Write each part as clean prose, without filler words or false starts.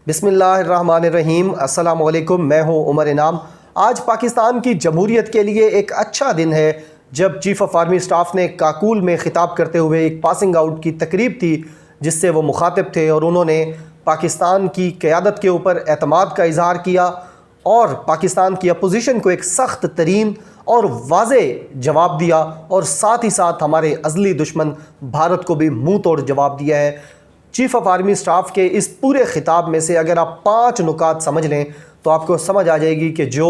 बिस्मिल्लाहिर्रहमानिर्रहीम। अस्सलामु अलैकुम। मैं हूं उमर इनाम। आज पाकिस्तान की जमहूरियत के लिए एक अच्छा दिन है जब चीफ़ ऑफ आर्मी स्टाफ ने काकूल में ख़िताब करते हुए एक पासिंग आउट की तकरीब थी जिससे वो मुखातिब थे और उन्होंने पाकिस्तान की क़यादत के ऊपर एतमाद का इजहार किया और पाकिस्तान की अपोजिशन को एक सख्त तरीन और वाज़े जवाब दिया और साथ ही साथ हमारे अज़ली दुश्मन भारत को भी मुँह तोड़ जवाब दिया है। चीफ़ ऑफ आर्मी स्टाफ के इस पूरे ख़िताब में से अगर आप 5 नुकात समझ लें तो आपको समझ आ जाएगी कि जो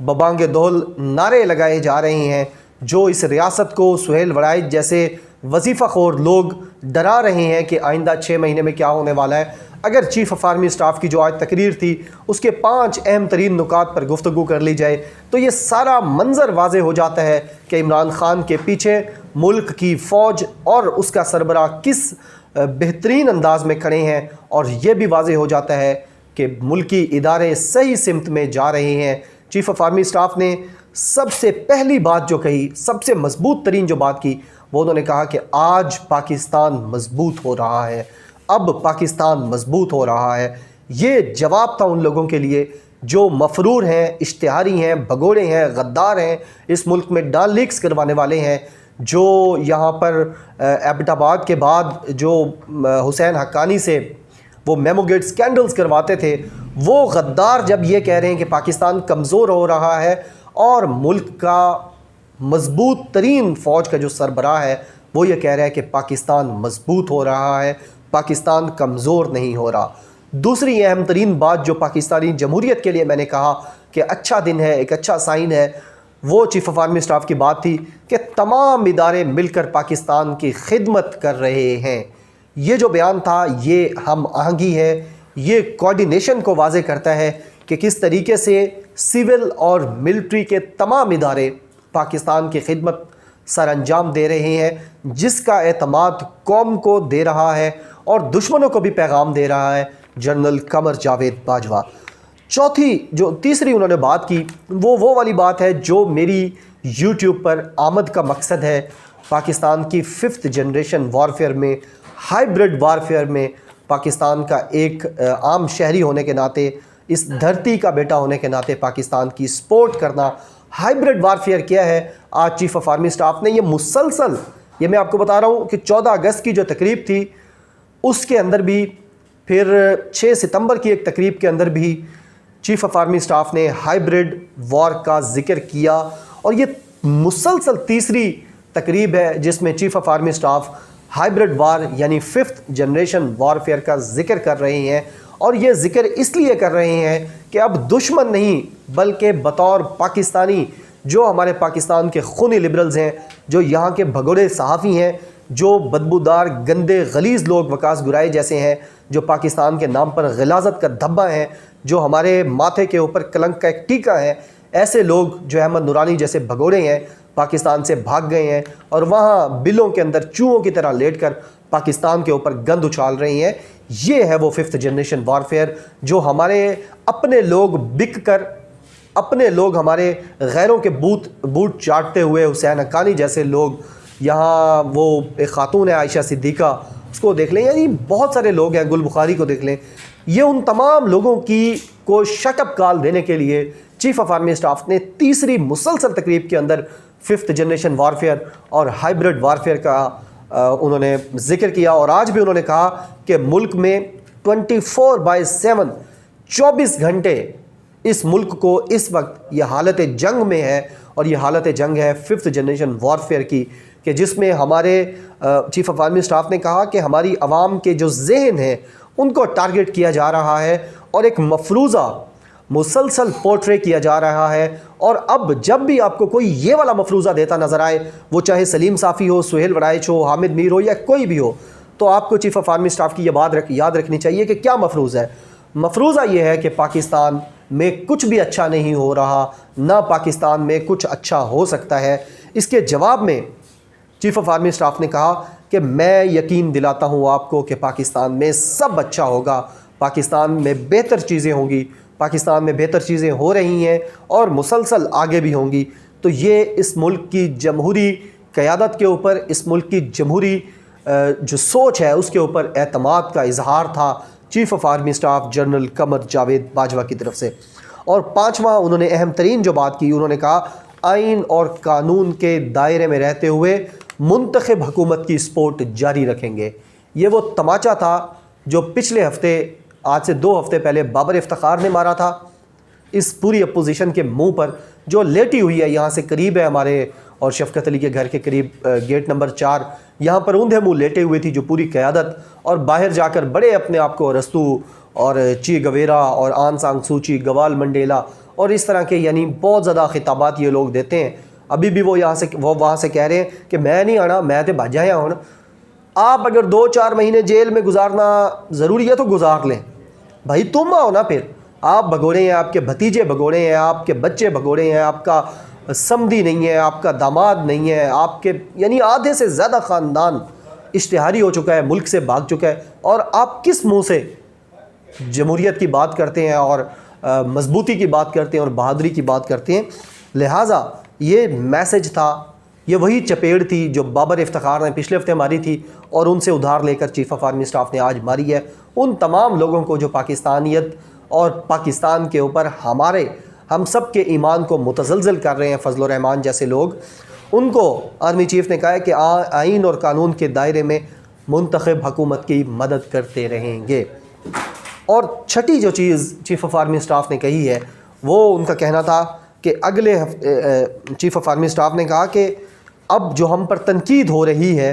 बबांग दोल नारे लगाए जा रहे हैं, जो इस रियासत को सुहेल वड़ाइद जैसे वजीफ़ा खोर लोग डरा रहे हैं कि आइंदा 6 महीने में क्या होने वाला है, अगर चीफ़ ऑफ आर्मी स्टाफ की जो आज तकरीर थी उसके 5 अहम तरीन नुकात पर गुफ्तगू कर ली जाए तो ये सारा मंज़र वाज़े हो जाता है कि इमरान ख़ान के पीछे मुल्क की फ़ौज और उसका सरबराह किस बेहतरीन अंदाज में खड़े हैं और ये भी वाज़े हो जाता है कि मुल्की इदारे सही सिमत में जा रहे हैं। चीफ़ ऑफ आर्मी स्टाफ ने सबसे पहली बात जो कही, सबसे मजबूत तरीन जो बात की, वो उन्होंने कहा कि आज पाकिस्तान मजबूत हो रहा है, अब पाकिस्तान मजबूत हो रहा है। ये जवाब था उन लोगों के लिए जो मफरूर हैं, इश्तिहारी हैं, भगोड़े हैं, गद्दार हैं, इस मुल्क में डाल लीक्स करवाने वाले हैं, जो यहाँ पर एबटाबाद के बाद जो हुसैन हक्कानी से वो मेमोगेट स्कैंडल्स करवाते थे, वो गद्दार जब ये कह रहे हैं कि पाकिस्तान कमज़ोर हो रहा है और मुल्क का मजबूत तरीन फ़ौज का जो सरबराह है वो ये कह रहा है कि पाकिस्तान मजबूत हो रहा है, पाकिस्तान कमज़ोर नहीं हो रहा। दूसरी अहम तरीन बात जो पाकिस्तानी जमहूरियत के लिए मैंने कहा कि अच्छा दिन है, एक अच्छा साइन है, वो चीफ़ ऑफ आर्मी स्टाफ की बात थी कि तमाम इदारे मिलकर पाकिस्तान की खिदमत कर रहे हैं। ये जो बयान था ये हम आहंगी है, ये कोऑर्डिनेशन को वाज़े करता है कि किस तरीके से सिविल और मिलिट्री के तमाम इदारे पाकिस्तान की खिदमत सर अंजाम दे रहे हैं, जिसका एतमाद कौम को दे रहा है और दुश्मनों को भी पैगाम दे रहा है जनरल कमर जावेद बाजवा। तीसरी उन्होंने बात की वो वाली बात है जो मेरी यूट्यूब पर आमद का मकसद है। पाकिस्तान की 5th जनरेशन वारफेयर में, हाइब्रिड वारफेयर में पाकिस्तान का एक आम शहरी होने के नाते, इस धरती का बेटा होने के नाते पाकिस्तान की सपोर्ट करना। हाइब्रिड वारफेयर क्या है? आज चीफ़ ऑफ आर्मी स्टाफ ने ये मुसलसल, ये मैं आपको बता रहा हूँ कि 14 अगस्त की जो तकरीब थी उसके अंदर भी, फिर 6 सितंबर की एक तकरीब के अंदर भी चीफ़ ऑफ आर्मी स्टाफ ने हाइब्रिड वॉर का जिक्र किया और ये मुसलसल तीसरी तकरीब है जिसमें chief of army staff hybrid war यानी 5th जनरेशन वारफेयर का जिक्र कर रहे हैं। और ये जिक्र इसलिए कर रहे हैं कि अब दुश्मन नहीं बल्कि बतौर पाकिस्तानी, जो हमारे पाकिस्तान के खूनी लिबरल्स हैं, जो यहाँ के भगोड़े सहाफ़ी हैं, जो बदबूदार गंदे गलीज़ लोग वकास गुराई जैसे हैं, जो पाकिस्तान के नाम पर ग़िलाज़त का धब्बा हैं, जो हमारे माथे के ऊपर कलंक का एक टीका है, ऐसे लोग जो अहमद नूरानी जैसे भगोड़े हैं पाकिस्तान से भाग गए हैं और वहाँ बिलों के अंदर चूहों की तरह लेटकर पाकिस्तान के ऊपर गंद उछाल रही हैं। ये है वो 5th जनरेशन वारफेयर जो हमारे अपने लोग बिक कर, अपने लोग हमारे गैरों के बूट चाटते हुए, हुसैन हक्कानी जैसे लोग, यहाँ वो एक खातून है आयशा सिद्दीक़ा, उसको देख लें, यानी बहुत सारे लोग हैं, गुल बुखारी को देख लें, ये उन तमाम लोगों की को शटअप कॉल देने के लिए चीफ़ ऑफ आर्मी स्टाफ ने तीसरी मुसलसल तकरीब के अंदर 5th जनरेशन वारफेयर और हाइब्रिड वारफेयर का उन्होंने जिक्र किया। और आज भी उन्होंने कहा कि मुल्क में 24/7 24 घंटे इस मुल्क को इस वक्त यह हालत जंग में है और ये हालत जंग है 5th जनरेशन वारफेयर की, कि जिसमें हमारे चीफ़ ऑफ आर्मी स्टाफ ने कहा कि हमारी आवाम के जो जहन हैं उनको टारगेट किया जा रहा है और एक मफरूज़ा मुसलसल पोर्ट्रे किया जा रहा है। और अब जब भी आपको कोई ये वाला मफरूज़ा देता नज़र आए, वो चाहे सलीम साफ़ी हो, सुहेल वड़ाइच हो, हामिद मीर हो या कोई भी हो, तो आपको चीफ़ ऑफ आर्मी स्टाफ की ये बात याद रखनी चाहिए कि क्या मफरूज़ा है। मफरूज़ा ये है कि पाकिस्तान में कुछ भी अच्छा नहीं हो रहा, ना पाकिस्तान में कुछ अच्छा हो सकता है। इसके जवाब में चीफ़ ऑफ आर्मी स्टाफ ने कहा कि मैं यकीन दिलाता हूँ आपको कि पाकिस्तान में सब अच्छा होगा, पाकिस्तान में बेहतर चीज़ें होंगी, पाकिस्तान में बेहतर चीज़ें हो रही हैं और मुसलसल आगे भी होंगी। तो ये इस मुल्क की जमहूरी क़यादत के ऊपर, इस मुल्क की जमहूरी जो सोच है उसके ऊपर एतमाद का इजहार था। Chief of army staff general Qamar Javed Bajwa की तरफ से। और पाँचवा, उन्होंने अहम तरीन जो बात की, उन्होंने कहा आइन और कानून के दायरे में रहते हुए मुंतखब हुकूमत की सपोर्ट जारी रखेंगे। ये वो तमाचा था जो पिछले हफ्ते, आज से 2 हफ्ते पहले बाबर इफ्तिखार ने मारा था इस पूरी अपोजिशन के मुंह पर, जो लेटी हुई है, यहाँ से करीब है हमारे और शफकत अली के घर के करीब, गेट नंबर 4, यहाँ पर ऊंधे मुँह लेटे हुए थी जो पूरी क़यादत, और बाहर जाकर बड़े अपने आप को अरस्तू और ची गवेरा और आन सांग सूची, गवाल मंडेला और इस तरह के यानी बहुत ज़्यादा खिताबात ये लोग देते हैं। अभी भी वो वहाँ से कह रहे हैं कि मैं नहीं आना, मैं तो भाजा आया हूँ। आप अगर 2-4 महीने जेल में गुजारना ज़रूरी है तो गुजार लें भाई, तुम आओ ना। फिर आप भगोड़े हैं, आपके भतीजे भगोड़े हैं, आपके बच्चे भगोड़े हैं, आपका समधी नहीं है, आपका दामाद नहीं है, आपके यानी आधे से ज़्यादा ख़ानदान इश्तिहारी हो चुका है, मुल्क से भाग चुका है, और आप किस मुँह से जमहूरियत की बात करते हैं और मजबूती की बात करते हैं और बहादुरी की बात करते हैं। लिहाजा ये मैसेज था, ये वही चपेड़ थी जो बाबर इफ्तिखार ने पिछले हफ्ते मारी थी और उनसे उधार लेकर चीफ ऑफ आर्मी स्टाफ ने आज मारी है। उन तमाम लोगों को जो पाकिस्तानियत और पाकिस्तान के ऊपर हम सब के ईमान को मुतज़लज़ल कर रहे हैं, फजल रहमान जैसे लोग, उनको आर्मी चीफ ने कहा है कि आइन और कानून के दायरे में मुंतखब हुकूमत की मदद करते रहेंगे। और छठी जो चीज़ चीफ ऑफ आर्मी स्टाफ ने कही है, वो उनका कहना था कि अगले हफ्ते चीफ ऑफ आर्मी स्टाफ ने कहा कि अब जो हम पर तनकीद हो रही है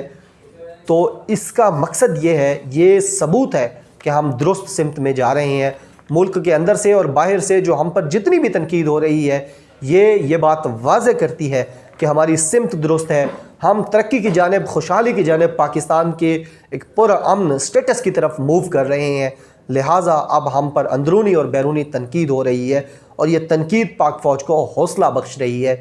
तो इसका मकसद ये है, ये सबूत है कि हम दुरुस्त सिमत में जा रहे हैं। मुल्क के अंदर से और बाहर से जो हम पर जितनी भी तनकीद हो रही है, ये बात वाज़े करती है कि हमारी सिमत दुरुस्त है। हम तरक्की की जानिब, खुशहाली की जानिब, पाकिस्तान के एक पुरअमन स्टेटस की तरफ मूव कर रहे हैं। लिहाजा अब हम पर अंदरूनी और बैरूनी तनकीद हो रही है और ये तनकीद पाक फ़ौज को हौसला बख्श रही है।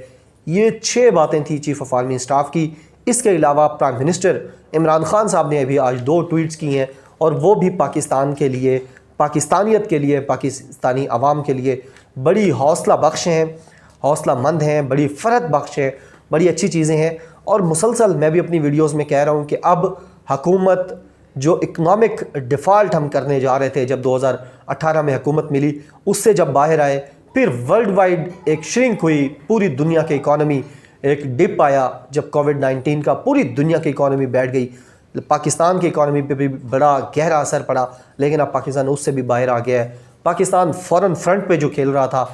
ये 6 बातें थी चीफ ऑफ आर्मी स्टाफ की। इसके अलावा प्राइम मिनिस्टर इमरान खान साहब ने अभी आज 2 ट्वीट्स की हैं और वो भी पाकिस्तान के लिए, पाकिस्तानियत के लिए, पाकिस्तानी अवाम के लिए बड़ी हौसला बख्श हैं, हौसला मंद हैं, बड़ी फ़रहत बख्श हैं, बड़ी अच्छी चीज़ें हैं। और मुसलसल मैं भी अपनी वीडियोस में कह रहा हूँ कि अब हुकूमत जो इकनॉमिक डिफ़ॉल्ट हम करने जा रहे थे जब 2018 में हुकूमत मिली, उससे जब बाहर आए, फिर वर्ल्ड वाइड एक श्रिंक हुई, पूरी दुनिया की इकॉनमी, एक डिप आया जब कोविड-19 का पूरी दुनिया की इकॉनमी बैठ गई। पाकिस्तान की इकॉनमी पे भी बड़ा गहरा असर पड़ा, लेकिन अब पाकिस्तान उससे भी बाहर आ गया है। पाकिस्तान फ़ॉरेन फ्रंट पे जो खेल रहा था,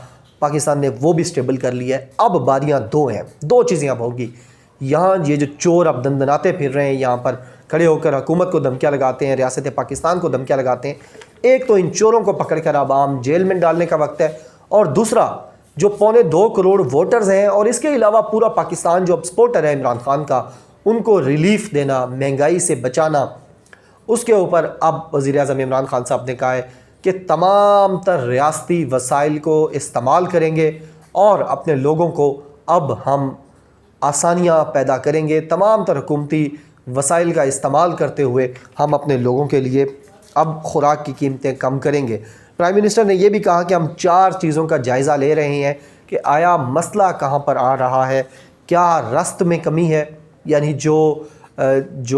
पाकिस्तान ने वो भी स्टेबल कर लिया है। अब बारियाँ 2 हैं, 2 चीज़ें अब होगी। यहाँ ये जो चोर अब दंदनाते फिर रहे हैं, यहाँ पर खड़े होकर हुकूमत को धमकियाँ लगाते हैं, रियासत पाकिस्तान को धमकियाँ लगाते हैं। एक तो इन चोरों को पकड़ कर अब आम जेल में डालने का वक्त है, और दूसरा जो 2.25 करोड़ वोटर्स हैं और इसके अलावा पूरा पाकिस्तान जो अब सपोर्टर है इमरान खान का, उनको रिलीफ देना, महंगाई से बचाना, उसके ऊपर अब वज़ीर-ए-आज़म इमरान खान साहब ने कहा है कि तमाम तर रियासती वसाइल को इस्तेमाल करेंगे और अपने लोगों को अब हम आसानियाँ पैदा करेंगे। तमाम तर हुकूमती वसाइल का इस्तेमाल करते हुए हम अपने लोगों के लिए अब खुराक की कीमतें कम करेंगे। प्राइम मिनिस्टर ने यह भी कहा कि हम 4 चीज़ों का जायज़ा ले रहे हैं कि आया मसला कहाँ पर आ रहा है, क्या रास्त में कमी है, यानी जो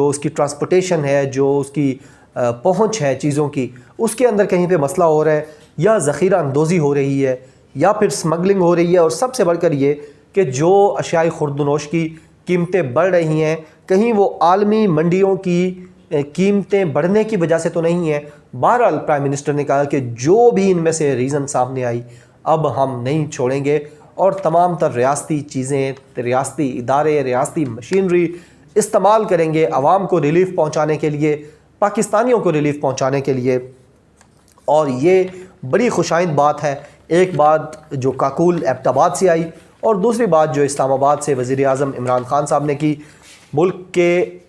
उसकी ट्रांसपोर्टेशन है, जो उसकी पहुँच है चीज़ों की, उसके अंदर कहीं पे मसला हो रहा है, या ज़ख़ीरा अंदोज़ी हो रही है, या फिर स्मगलिंग हो रही है, और सबसे बढ़कर ये कि जो अशियाए खुर्दनोश की कीमतें बढ़ रही हैं, कहीं वो आलमी मंडियों की कीमतें बढ़ने की वजह से तो नहीं है। बहरहाल प्राइम मिनिस्टर ने कहा कि जो भी इनमें से रीज़न सामने आई, अब हम नहीं छोड़ेंगे और तमाम तर रियासती चीज़ें, रियासती इदारे, रियासती मशीनरी इस्तेमाल करेंगे आवाम को रिलीफ़ पहुँचाने के लिए, पाकिस्तानियों को रिलीफ़ पहुँचाने के लिए। और ये बड़ी खुशाइंद बात है। एक बात जो काकूल एबटाबाद से आई और दूसरी बात जो इस्लामाबाद से वज़ीर-ए-आज़म इमरान खान साहब ने की। मुल्क के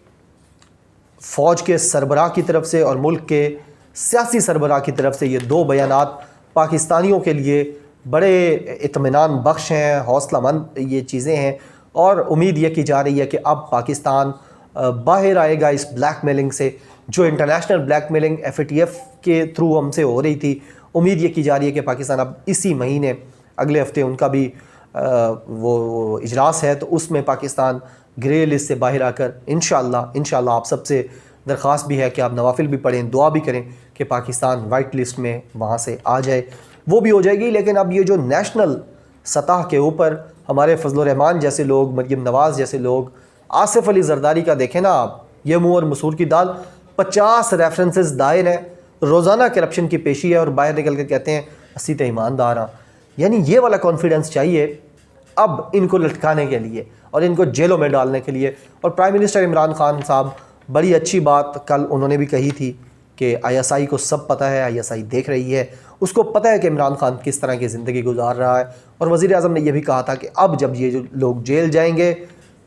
फ़ौज के सरबराह की तरफ से और मुल्क के सियासी सरबराह की तरफ से ये 2 बयानात पाकिस्तानियों के लिए बड़े इत्मीनान बख्श हैं, हौसलामंद ये चीज़ें हैं। और उम्मीद ये की जा रही है कि अब पाकिस्तान बाहर आएगा इस ब्लैकमेलिंग से, जो इंटरनेशनल ब्लैकमेलिंग FATF के थ्रू हमसे हो रही थी। उम्मीद ये की जा रही है कि पाकिस्तान अब इसी महीने, अगले हफ्ते उनका भी वो इजलास है, तो उसमें पाकिस्तान ग्रे लिस्ट से बाहर आकर इंशाअल्लाह आप सबसे दरख्वास्त भी है कि आप नवाफिल भी पढ़ें, दुआ भी करें कि पाकिस्तान वाइट लिस्ट में वहाँ से आ जाए। वो भी हो जाएगी, लेकिन अब ये जो नेशनल सतह के ऊपर हमारे फजल रहमान जैसे लोग, मरियम नवाज़ जैसे लोग, आसिफ अली जरदारी का देखें ना आप, ये मुँह और मसूर की दाल, 50 रेफरेंसेस दायर हैं, रोज़ाना करप्शन की पेशी है और बाहर निकल कर कहते हैं 80 तो ईमानदार हाँ। यानी ये वाला कॉन्फिडेंस चाहिए अब इनको लटकाने के लिए और इनको जेलों में डालने के लिए। और प्राइम मिनिस्टर इमरान खान साहब, बड़ी अच्छी बात कल उन्होंने भी कही थी कि ISI को सब पता है, ISI देख रही है, उसको पता है कि इमरान खान किस तरह की ज़िंदगी गुजार रहा है। और वज़ीर आज़म ने यह भी कहा था कि अब जब ये जो लोग जेल जाएंगे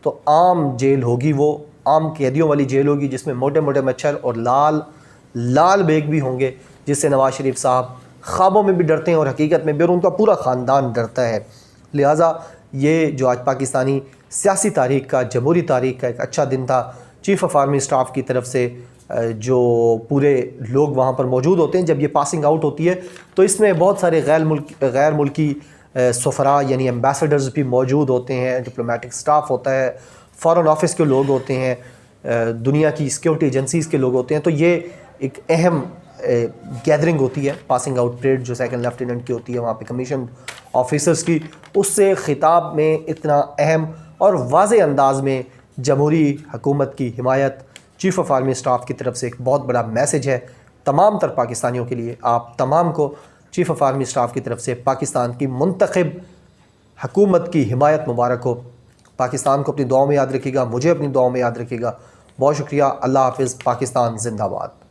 तो आम जेल होगी, वो आम कैदियों वाली जेल होगी जिसमें मोटे मोटे मच्छर और लाल बेग भी होंगे, जिससे नवाज़ शरीफ साहब ख्वाबों में भी डरते हैं और हकीकत में भी, और उनका पूरा ख़ानदान डरता है। लिहाजा ये जो आज पाकिस्तानी सियासी तारीख़ का, जमहूरी तारीख़ का एक अच्छा दिन था। चीफ़ ऑफ आर्मी स्टाफ की तरफ से जो पूरे लोग वहाँ पर मौजूद होते हैं, जब ये पासिंग आउट होती है तो इसमें बहुत सारे गैर मुल्की सफ़रा यानी एम्बेसडर्स भी मौजूद होते हैं, डिप्लोमेटिक स्टाफ होता है, फ़ॉरेन ऑफिस के लोग होते हैं, दुनिया की सिक्योरिटी एजेंसीज़ के लोग होते हैं। तो ये एक अहम गैदरिंग होती है, पासिंग आउट परेड जो सेकंड लेफ्टिनेंट की होती है, वहाँ पे कमीशन ऑफिसर्स की, उससे ख़िताब में इतना अहम और वाज़े अंदाज में जमहूरी हुकूमत की हिमायत चीफ़ ऑफ आर्मी स्टाफ की तरफ से एक बहुत बड़ा मैसेज है तमाम तर पाकिस्तानियों के लिए। आप तमाम को चीफ़ ऑफ आर्मी स्टाफ की तरफ से पाकिस्तान की मुंतखब हुकूमत की हिमायत मुबारक हो। पाकिस्तान को अपनी दुआओं में याद रखिएगा, मुझे अपनी दुआओं में याद रखिएगा। बहुत शुक्रिया। अल्लाह हाफ़िज़। पाकिस्तान जिंदाबाद।